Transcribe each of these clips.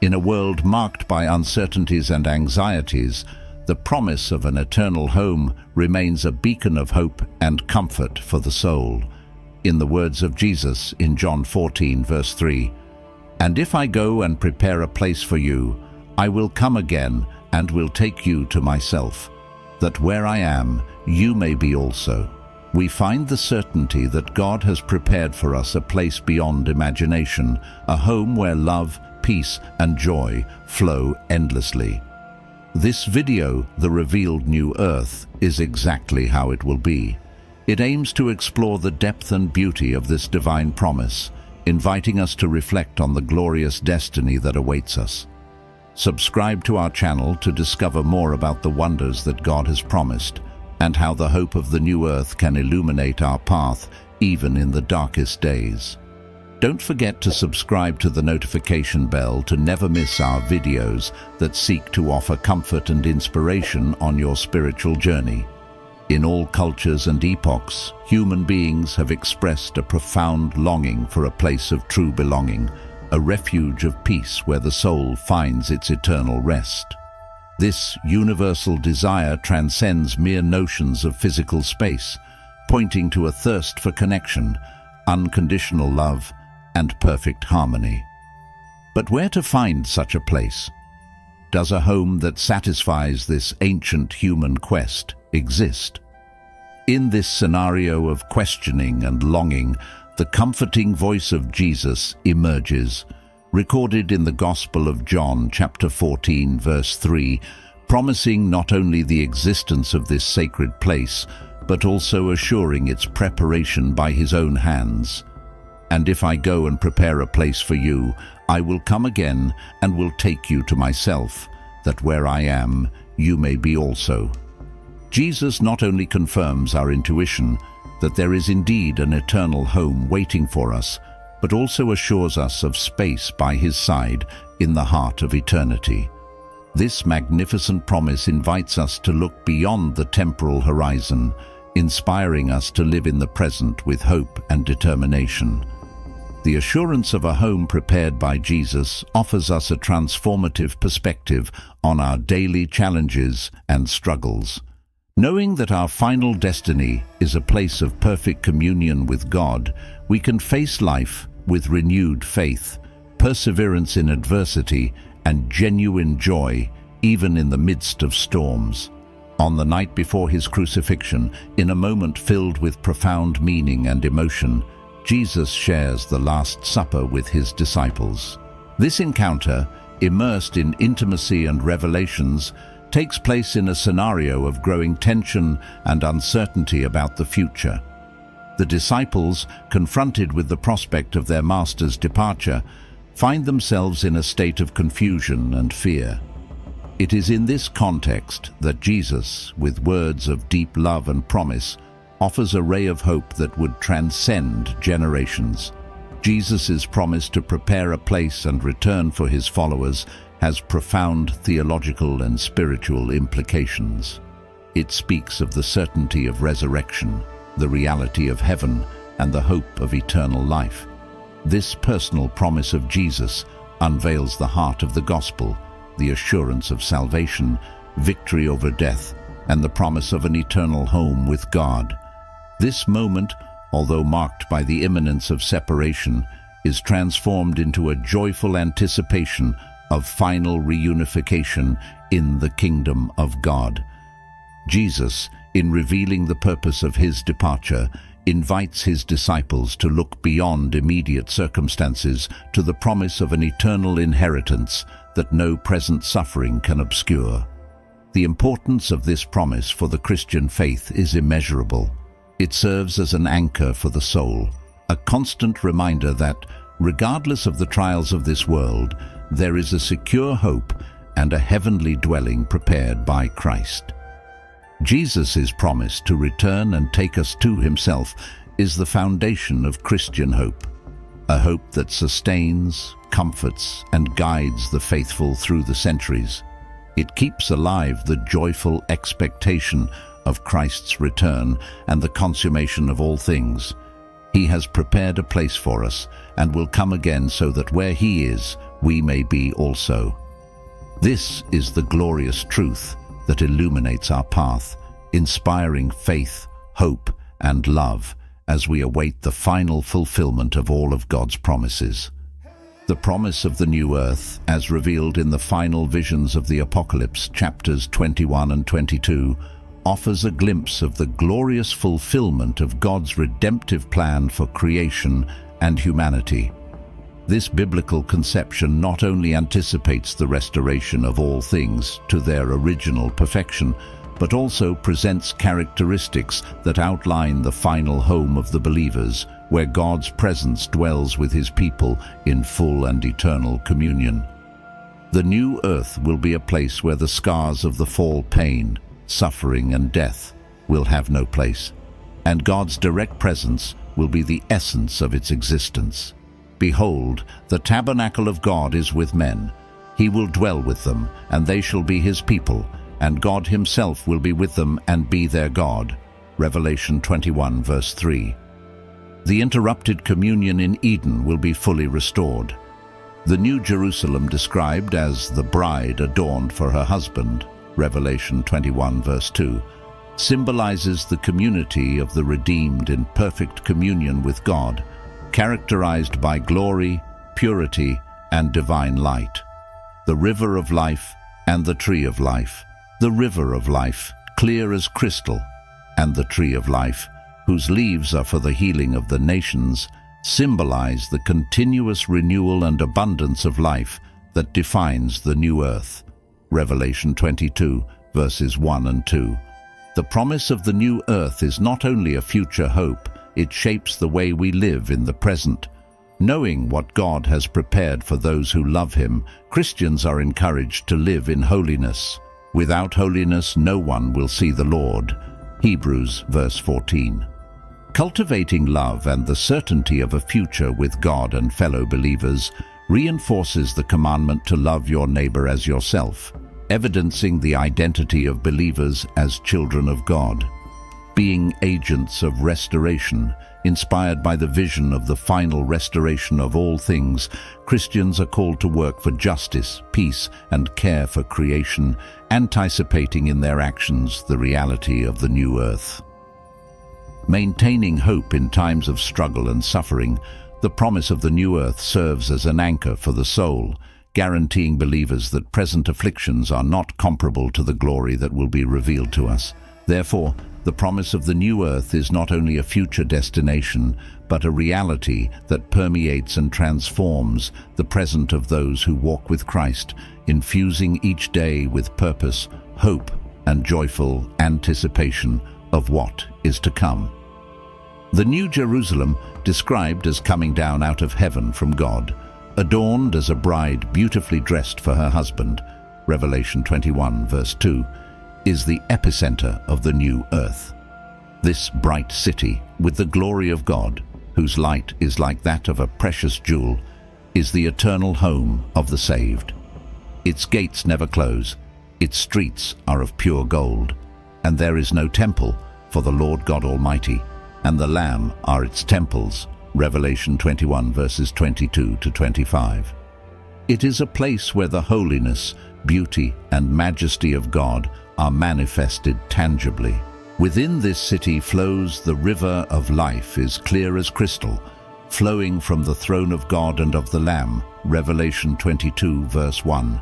In a world marked by uncertainties and anxieties, the promise of an eternal home remains a beacon of hope and comfort for the soul. In the words of Jesus in John 14, verse 3, "And if I go and prepare a place for you, I will come again and will take you to myself, that where I am, you may be also." We find the certainty that God has prepared for us a place beyond imagination, a home where love, peace, and joy flow endlessly. This video, The Revealed New Earth, is exactly how it will be. It aims to explore the depth and beauty of this divine promise, inviting us to reflect on the glorious destiny that awaits us. Subscribe to our channel to discover more about the wonders that God has promised, and how the hope of the new earth can illuminate our path even in the darkest days. Don't forget to subscribe to the notification bell to never miss our videos that seek to offer comfort and inspiration on your spiritual journey. In all cultures and epochs, human beings have expressed a profound longing for a place of true belonging, a refuge of peace where the soul finds its eternal rest. This universal desire transcends mere notions of physical space, pointing to a thirst for connection, unconditional love, and perfect harmony. But where to find such a place? Does a home that satisfies this ancient human quest exist? In this scenario of questioning and longing, the comforting voice of Jesus emerges, recorded in the Gospel of John, chapter 14, verse 3, promising not only the existence of this sacred place, but also assuring its preparation by his own hands. "And if I go and prepare a place for you, I will come again and will take you to myself, that where I am, you may be also." Jesus not only confirms our intuition that there is indeed an eternal home waiting for us, but also assures us of space by his side in the heart of eternity. This magnificent promise invites us to look beyond the temporal horizon, inspiring us to live in the present with hope and determination. The assurance of a home prepared by Jesus offers us a transformative perspective on our daily challenges and struggles. Knowing that our final destiny is a place of perfect communion with God, we can face life with renewed faith, perseverance in adversity, and genuine joy, even in the midst of storms. On the night before his crucifixion, in a moment filled with profound meaning and emotion, Jesus shares the Last Supper with his disciples. This encounter, immersed in intimacy and revelations, takes place in a scenario of growing tension and uncertainty about the future. The disciples, confronted with the prospect of their master's departure, find themselves in a state of confusion and fear. It is in this context that Jesus, with words of deep love and promise, offers a ray of hope that would transcend generations. Jesus' promise to prepare a place and return for his followers has profound theological and spiritual implications. It speaks of the certainty of resurrection, the reality of heaven, and the hope of eternal life. This personal promise of Jesus unveils the heart of the gospel, the assurance of salvation, victory over death, and the promise of an eternal home with God. This moment, although marked by the imminence of separation, is transformed into a joyful anticipation of final reunification in the kingdom of God. Jesus, in revealing the purpose of his departure, invites his disciples to look beyond immediate circumstances to the promise of an eternal inheritance that no present suffering can obscure. The importance of this promise for the Christian faith is immeasurable. It serves as an anchor for the soul, a constant reminder that, regardless of the trials of this world, there is a secure hope and a heavenly dwelling prepared by Christ. Jesus' promise to return and take us to himself is the foundation of Christian hope, a hope that sustains, comforts, and guides the faithful through the centuries. It keeps alive the joyful expectation of Christ's return and the consummation of all things. He has prepared a place for us and will come again so that where he is, we may be also. This is the glorious truth that illuminates our path, inspiring faith, hope, and love as we await the final fulfillment of all of God's promises. The promise of the new earth, as revealed in the final visions of the Apocalypse, chapters 21 and 22, offers a glimpse of the glorious fulfillment of God's redemptive plan for creation and humanity. This biblical conception not only anticipates the restoration of all things to their original perfection, but also presents characteristics that outline the final home of the believers, where God's presence dwells with his people in full and eternal communion. The new earth will be a place where the scars of the fall, pain, suffering, and death will have no place, and God's direct presence will be the essence of its existence. Behold, the tabernacle of God is with men. He will dwell with them, and they shall be his people, and God himself will be with them and be their God. Revelation 21 verse 3. The interrupted communion in Eden will be fully restored. The New Jerusalem, described as the bride adorned for her husband, Revelation 21 verse 2, symbolizes the community of the redeemed in perfect communion with God, characterized by glory, purity, and divine light. The river of life and the tree of life. The river of life, clear as crystal, and the tree of life, whose leaves are for the healing of the nations, symbolize the continuous renewal and abundance of life that defines the new earth. Revelation 22, verses 1 and 2. The promise of the new earth is not only a future hope, it shapes the way we live in the present. Knowing what God has prepared for those who love him, Christians are encouraged to live in holiness. Without holiness, no one will see the Lord. Hebrews verse 14. Cultivating love and the certainty of a future with God and fellow believers reinforces the commandment to love your neighbor as yourself, evidencing the identity of believers as children of God. Being agents of restoration, inspired by the vision of the final restoration of all things, Christians are called to work for justice, peace, and care for creation, anticipating in their actions the reality of the new earth. Maintaining hope in times of struggle and suffering, the promise of the new earth serves as an anchor for the soul, guaranteeing believers that present afflictions are not comparable to the glory that will be revealed to us. Therefore, the promise of the new earth is not only a future destination, but a reality that permeates and transforms the present of those who walk with Christ, infusing each day with purpose, hope, and joyful anticipation of what is to come. The New Jerusalem, described as coming down out of heaven from God, adorned as a bride beautifully dressed for her husband, Revelation 21 verse 2, is the epicenter of the new earth. This bright city, with the glory of God, whose light is like that of a precious jewel, is the eternal home of the saved. Its gates never close, its streets are of pure gold, and there is no temple, for the Lord God Almighty, and the Lamb are its temples. Revelation 21 verses 22 to 25. It is a place where the holiness, beauty, and majesty of God are manifested tangibly. Within this city flows the river of life, is clear as crystal, flowing from the throne of God and of the Lamb, Revelation 22 verse 1.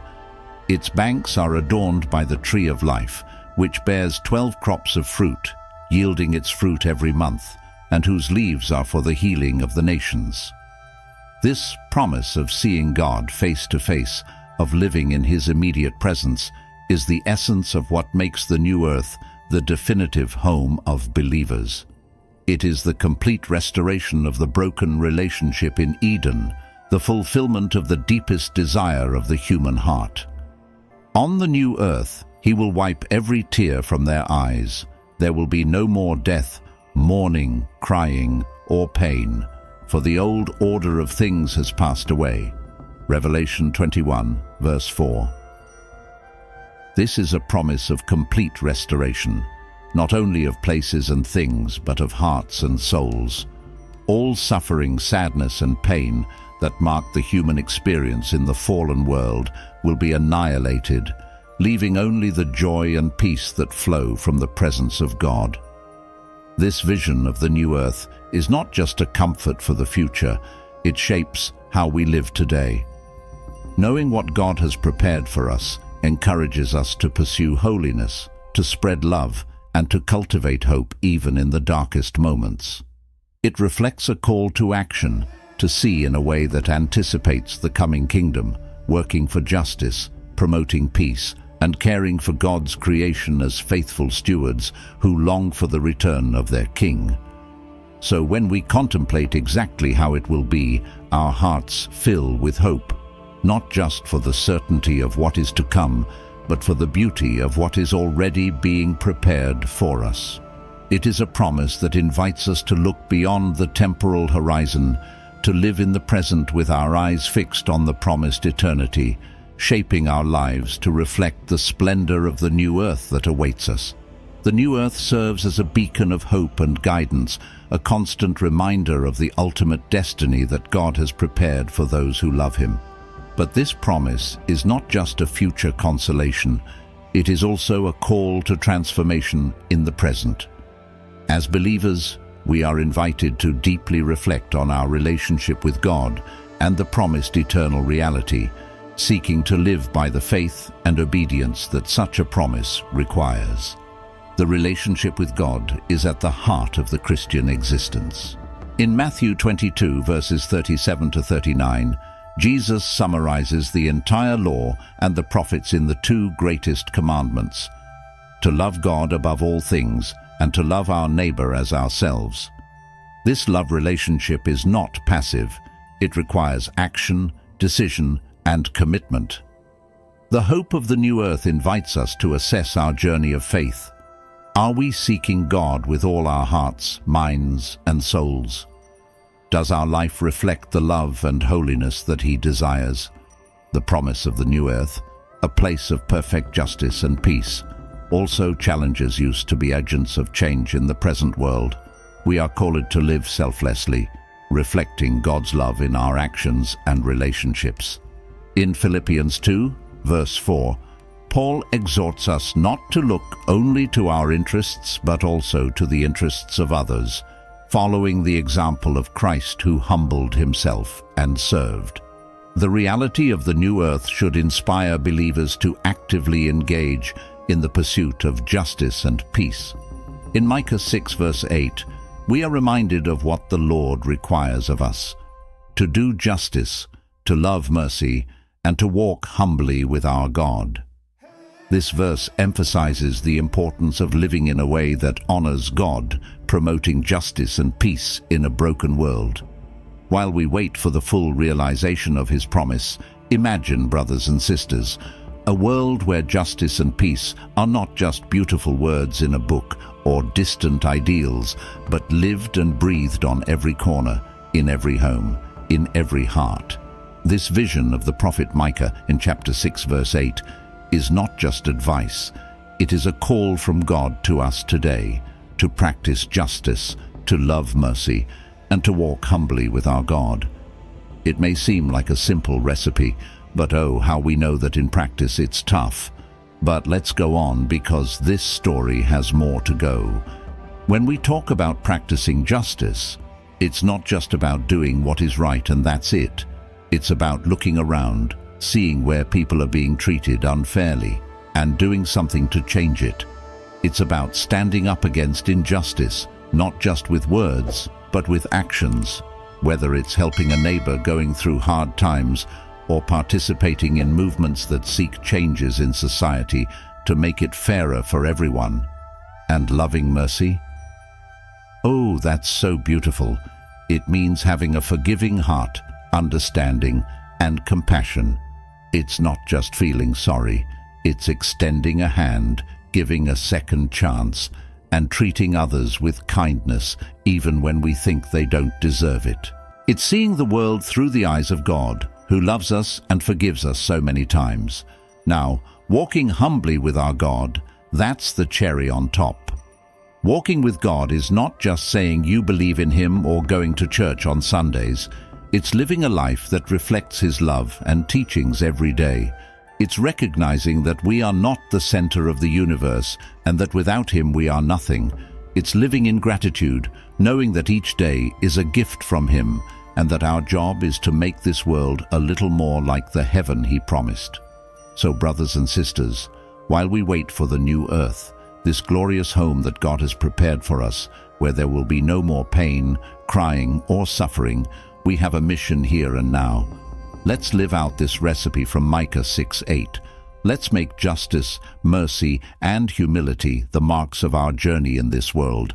Its banks are adorned by the tree of life, which bears 12 crops of fruit, yielding its fruit every month, and whose leaves are for the healing of the nations. This promise of seeing God face to face, of living in his immediate presence, is the essence of what makes the new earth the definitive home of believers. It is the complete restoration of the broken relationship in Eden, the fulfillment of the deepest desire of the human heart. On the new earth, he will wipe every tear from their eyes. There will be no more death, mourning, crying, or pain, for the old order of things has passed away. Revelation 21, verse 4. This is a promise of complete restoration, not only of places and things, but of hearts and souls. All suffering, sadness, and pain that marked the human experience in the fallen world will be annihilated, leaving only the joy and peace that flow from the presence of God. This vision of the new earth is not just a comfort for the future, it shapes how we live today. Knowing what God has prepared for us encourages us to pursue holiness, to spread love, and to cultivate hope even in the darkest moments. It reflects a call to action, to see in a way that anticipates the coming kingdom, working for justice, promoting peace, and caring for God's creation as faithful stewards who long for the return of their King. So when we contemplate exactly how it will be, our hearts fill with hope, not just for the certainty of what is to come, but for the beauty of what is already being prepared for us. It is a promise that invites us to look beyond the temporal horizon, to live in the present with our eyes fixed on the promised eternity, shaping our lives to reflect the splendor of the new earth that awaits us. The new earth serves as a beacon of hope and guidance, a constant reminder of the ultimate destiny that God has prepared for those who love Him. But this promise is not just a future consolation, it is also a call to transformation in the present. As believers, we are invited to deeply reflect on our relationship with God and the promised eternal reality, seeking to live by the faith and obedience that such a promise requires. The relationship with God is at the heart of the Christian existence. In Matthew 22, verses 37 to 39, Jesus summarizes the entire law and the prophets in the two greatest commandments: to love God above all things and to love our neighbor as ourselves. This love relationship is not passive. It requires action, decision, and commitment. The hope of the new earth invites us to assess our journey of faith. Are we seeking God with all our hearts, minds, and souls? Does our life reflect the love and holiness that He desires? The promise of the new earth, a place of perfect justice and peace, also challenges us to be agents of change in the present world. We are called to live selflessly, reflecting God's love in our actions and relationships. In Philippians 2, verse 4, Paul exhorts us not to look only to our interests but also to the interests of others, following the example of Christ who humbled Himself and served. The reality of the new earth should inspire believers to actively engage in the pursuit of justice and peace. In Micah 6, verse 8, we are reminded of what the Lord requires of us: to do justice, to love mercy, and to walk humbly with our God. This verse emphasizes the importance of living in a way that honors God, promoting justice and peace in a broken world. While we wait for the full realization of His promise, imagine, brothers and sisters, a world where justice and peace are not just beautiful words in a book or distant ideals, but lived and breathed on every corner, in every home, in every heart. This vision of the prophet Micah in chapter 6, verse 8, is not just advice. It is a call from God to us today to practice justice, to love mercy, and to walk humbly with our God. It may seem like a simple recipe, but oh, how we know that in practice it's tough. But let's go on, because this story has more to go. When we talk about practicing justice, it's not just about doing what is right and that's it. It's about looking around, seeing where people are being treated unfairly, and doing something to change it. It's about standing up against injustice, not just with words, but with actions, whether it's helping a neighbor going through hard times or participating in movements that seek changes in society to make it fairer for everyone. And loving mercy? Oh, that's so beautiful. It means having a forgiving heart, understanding, and compassion. It's not just feeling sorry. It's extending a hand, giving a second chance, and treating others with kindness even when we think they don't deserve it. It's seeing the world through the eyes of God, who loves us and forgives us so many times. Now, walking humbly with our God, that's the cherry on top. Walking with God is not just saying you believe in Him or going to church on Sundays. It's living a life that reflects His love and teachings every day. It's recognizing that we are not the center of the universe and that without Him we are nothing. It's living in gratitude, knowing that each day is a gift from Him and that our job is to make this world a little more like the heaven He promised. So, brothers and sisters, while we wait for the new earth, this glorious home that God has prepared for us, where there will be no more pain, crying, or suffering, we have a mission here and now. Let's live out this recipe from Micah 6:8. Let's make justice, mercy, and humility the marks of our journey in this world.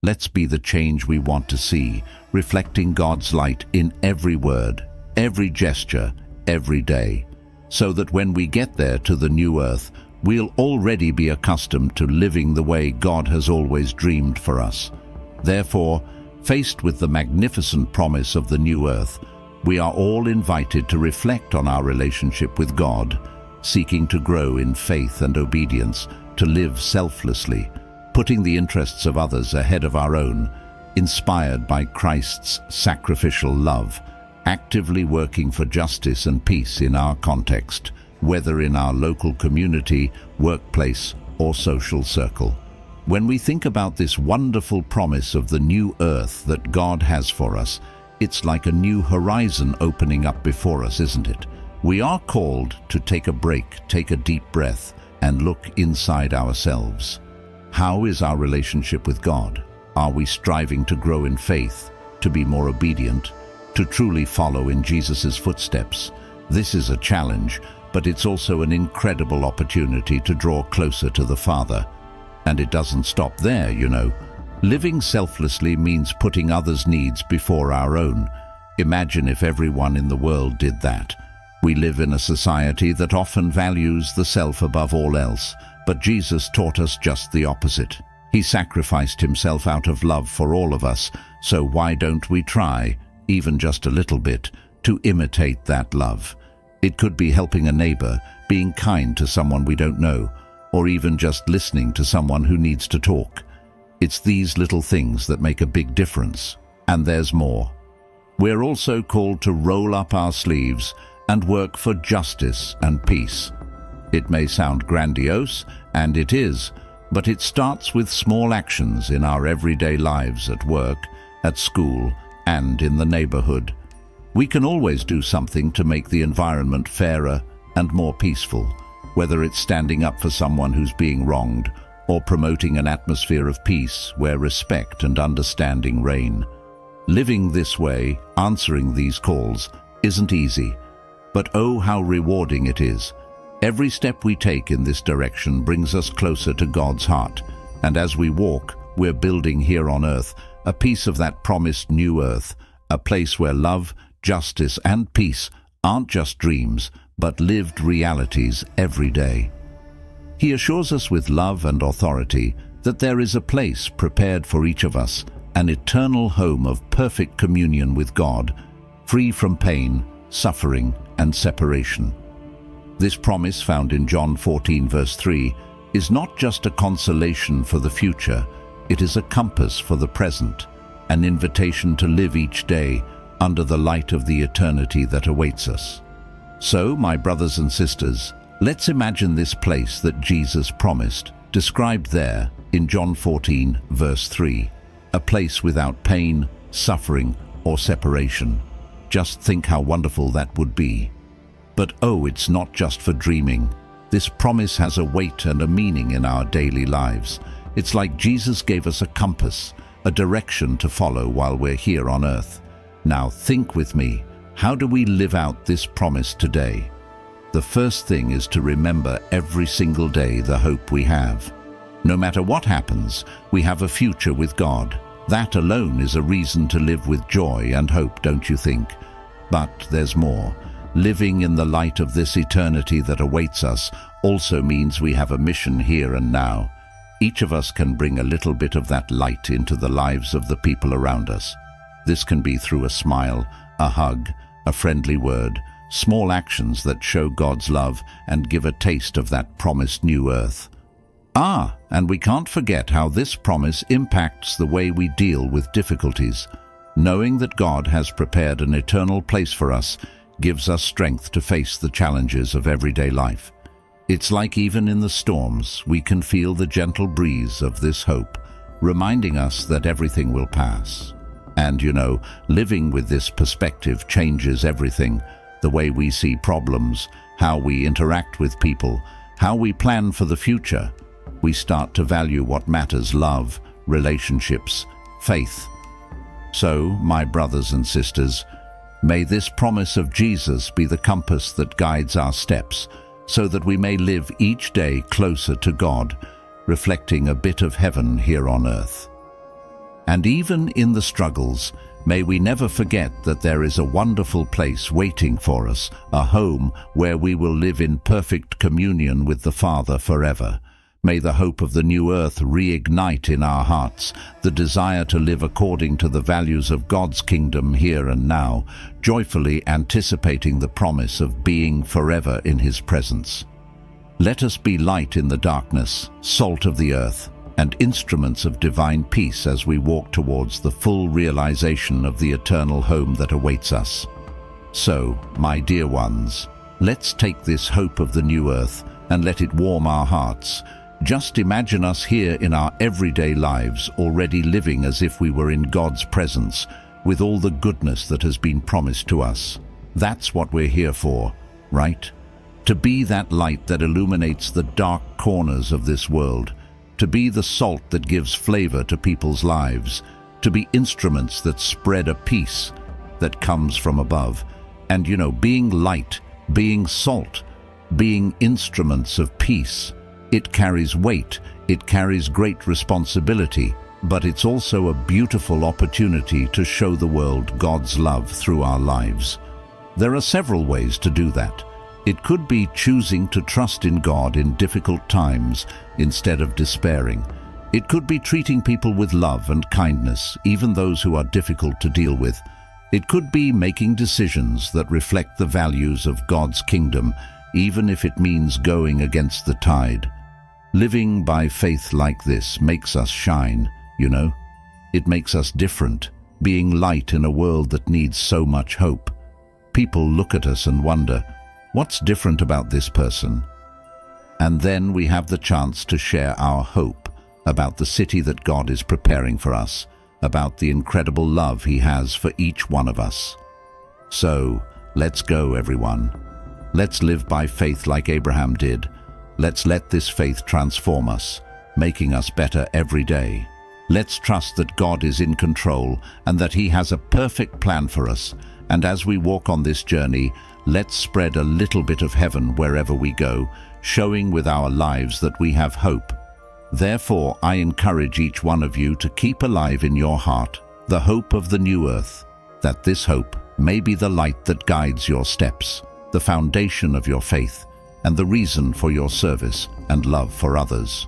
Let's be the change we want to see, reflecting God's light in every word, every gesture, every day, so that when we get there to the new earth, we'll already be accustomed to living the way God has always dreamed for us. Therefore, faced with the magnificent promise of the new earth, we are all invited to reflect on our relationship with God, seeking to grow in faith and obedience, to live selflessly, putting the interests of others ahead of our own, inspired by Christ's sacrificial love, actively working for justice and peace in our context, whether in our local community, workplace, or social circle. When we think about this wonderful promise of the new earth that God has for us, it's like a new horizon opening up before us, isn't it? We are called to take a break, take a deep breath, and look inside ourselves. How is our relationship with God? Are we striving to grow in faith, to be more obedient, to truly follow in Jesus' footsteps? This is a challenge, but it's also an incredible opportunity to draw closer to the Father. And it doesn't stop there, you know. Living selflessly means putting others' needs before our own. Imagine if everyone in the world did that. We live in a society that often values the self above all else, but Jesus taught us just the opposite. He sacrificed Himself out of love for all of us, so why don't we try, even just a little bit, to imitate that love? It could be helping a neighbor, being kind to someone we don't know, or even just listening to someone who needs to talk. It's these little things that make a big difference. And there's more. We're also called to roll up our sleeves and work for justice and peace. It may sound grandiose, and it is, but it starts with small actions in our everyday lives at work, at school, and in the neighborhood. We can always do something to make the environment fairer and more peaceful, whether it's standing up for someone who's being wronged or promoting an atmosphere of peace where respect and understanding reign. Living this way, answering these calls, isn't easy, but oh, how rewarding it is. Every step we take in this direction brings us closer to God's heart, and as we walk, we're building here on earth a piece of that promised new earth, a place where love, justice, and peace aren't just dreams, but lived realities every day. He assures us with love and authority that there is a place prepared for each of us, an eternal home of perfect communion with God, free from pain, suffering, and separation. This promise found in John 14 verse 3 is not just a consolation for the future, it is a compass for the present, an invitation to live each day under the light of the eternity that awaits us. So, my brothers and sisters, let's imagine this place that Jesus promised, described there in John 14 verse 3, a place without pain, suffering, or separation. Just think how wonderful that would be. But oh, it's not just for dreaming. This promise has a weight and a meaning in our daily lives. It's like Jesus gave us a compass, a direction to follow while we're here on earth. Now think with me, how do we live out this promise today? The first thing is to remember every single day the hope we have. No matter what happens, we have a future with God. That alone is a reason to live with joy and hope, don't you think? But there's more. Living in the light of this eternity that awaits us also means we have a mission here and now. Each of us can bring a little bit of that light into the lives of the people around us. This can be through a smile, a hug, a friendly word, small actions that show God's love and give a taste of that promised new earth. And we can't forget how this promise impacts the way we deal with difficulties. Knowing that God has prepared an eternal place for us gives us strength to face the challenges of everyday life. It's like even in the storms, we can feel the gentle breeze of this hope, reminding us that everything will pass. And living with this perspective changes everything: the way we see problems, how we interact with people, how we plan for the future. We start to value what matters: love, relationships, faith. So, my brothers and sisters, may this promise of Jesus be the compass that guides our steps, so that we may live each day closer to God, reflecting a bit of heaven here on earth. And even in the struggles, may we never forget that there is a wonderful place waiting for us, a home where we will live in perfect communion with the Father forever. May the hope of the new earth reignite in our hearts the desire to live according to the values of God's kingdom here and now, joyfully anticipating the promise of being forever in His presence. Let us be light in the darkness, salt of the earth, and instruments of divine peace as we walk towards the full realization of the eternal home that awaits us. So, my dear ones, let's take this hope of the new earth and let it warm our hearts. Just imagine us here in our everyday lives, already living as if we were in God's presence, with all the goodness that has been promised to us. That's what we're here for, right? To be that light that illuminates the dark corners of this world, to be the salt that gives flavor to people's lives, to be instruments that spread a peace that comes from above. And being light, being salt, being instruments of peace, it carries weight, it carries great responsibility, but it's also a beautiful opportunity to show the world God's love through our lives. There are several ways to do that. It could be choosing to trust in God in difficult times instead of despairing. It could be treating people with love and kindness, even those who are difficult to deal with. It could be making decisions that reflect the values of God's kingdom, even if it means going against the tide. Living by faith like this makes us shine, It makes us different, being light in a world that needs so much hope. People look at us and wonder, what's different about this person? And then we have the chance to share our hope about the city that God is preparing for us, about the incredible love He has for each one of us. So, let's go, everyone. Let's live by faith like Abraham did. Let's let this faith transform us, making us better every day. Let's trust that God is in control and that He has a perfect plan for us. And as we walk on this journey, let's spread a little bit of heaven wherever we go, showing with our lives that we have hope. Therefore, I encourage each one of you to keep alive in your heart the hope of the new earth, that this hope may be the light that guides your steps, the foundation of your faith, and the reason for your service and love for others.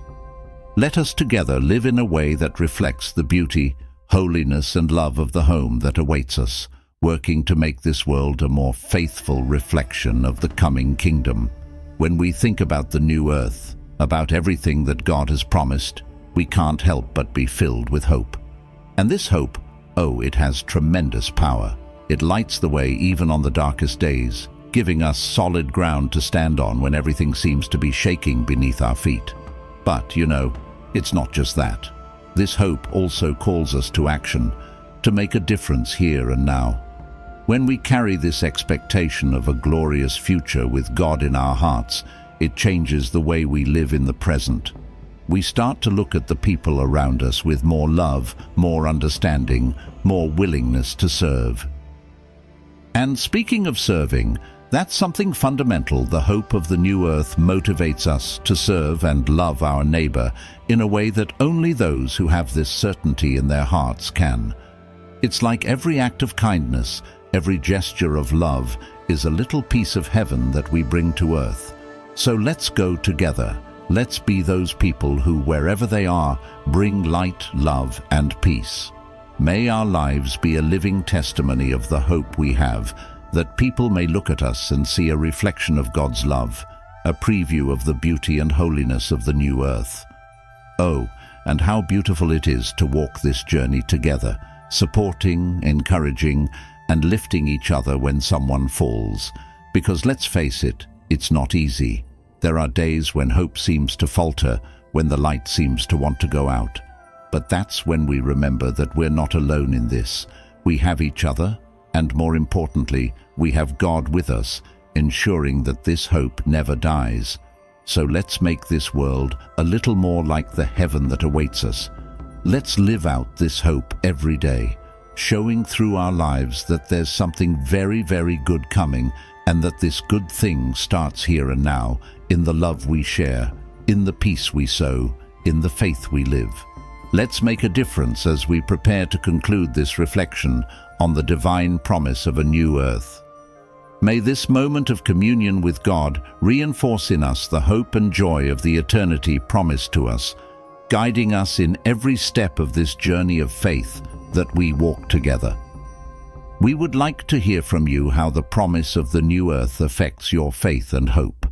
Let us together live in a way that reflects the beauty, holiness, and love of the home that awaits us, working to make this world a more faithful reflection of the coming kingdom. When we think about the new earth, about everything that God has promised, we can't help but be filled with hope. And this hope, it has tremendous power. It lights the way even on the darkest days, giving us solid ground to stand on when everything seems to be shaking beneath our feet. But, it's not just that. This hope also calls us to action, to make a difference here and now. When we carry this expectation of a glorious future with God in our hearts, it changes the way we live in the present. We start to look at the people around us with more love, more understanding, more willingness to serve. And speaking of serving, that's something fundamental. The hope of the new earth motivates us to serve and love our neighbor in a way that only those who have this certainty in their hearts can. It's like every act of kindness, every gesture of love is a little piece of heaven that we bring to earth. So let's go together. Let's be those people who, wherever they are, bring light, love, and peace. May our lives be a living testimony of the hope we have, that people may look at us and see a reflection of God's love, a preview of the beauty and holiness of the new earth. Oh, and how beautiful it is to walk this journey together, supporting, encouraging, and lifting each other when someone falls. Because let's face it, it's not easy. There are days when hope seems to falter, when the light seems to want to go out. But that's when we remember that we're not alone in this. We have each other, and more importantly, we have God with us, ensuring that this hope never dies. So let's make this world a little more like the heaven that awaits us. Let's live out this hope every day, showing through our lives that there's something very, very good coming, and that this good thing starts here and now, in the love we share, in the peace we sow, in the faith we live. Let's make a difference as we prepare to conclude this reflection on the divine promise of a new earth. May this moment of communion with God reinforce in us the hope and joy of the eternity promised to us, guiding us in every step of this journey of faith that we walk together. We would like to hear from you how the promise of the new earth affects your faith and hope.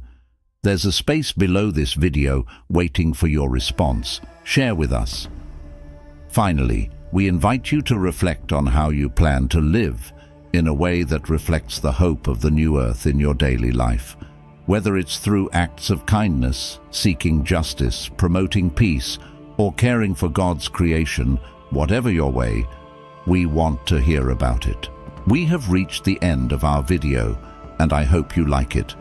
There's a space below this video waiting for your response. Share with us. Finally, we invite you to reflect on how you plan to live in a way that reflects the hope of the new earth in your daily life. Whether it's through acts of kindness, seeking justice, promoting peace, or caring for God's creation, whatever your way, we want to hear about it. We have reached the end of our video, and I hope you like it.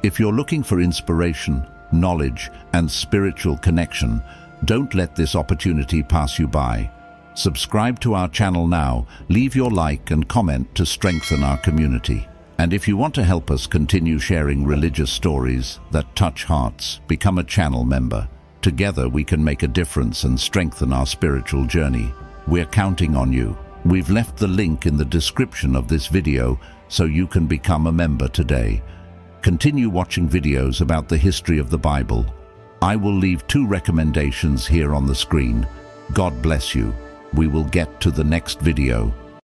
If you're looking for inspiration, knowledge, and spiritual connection, don't let this opportunity pass you by. Subscribe to our channel now, leave your like and comment to strengthen our community. And if you want to help us continue sharing religious stories that touch hearts, become a channel member. Together we can make a difference and strengthen our spiritual journey. We're counting on you. We've left the link in the description of this video so you can become a member today. Continue watching videos about the history of the Bible. I will leave 2 recommendations here on the screen. God bless you. We will get to the next video.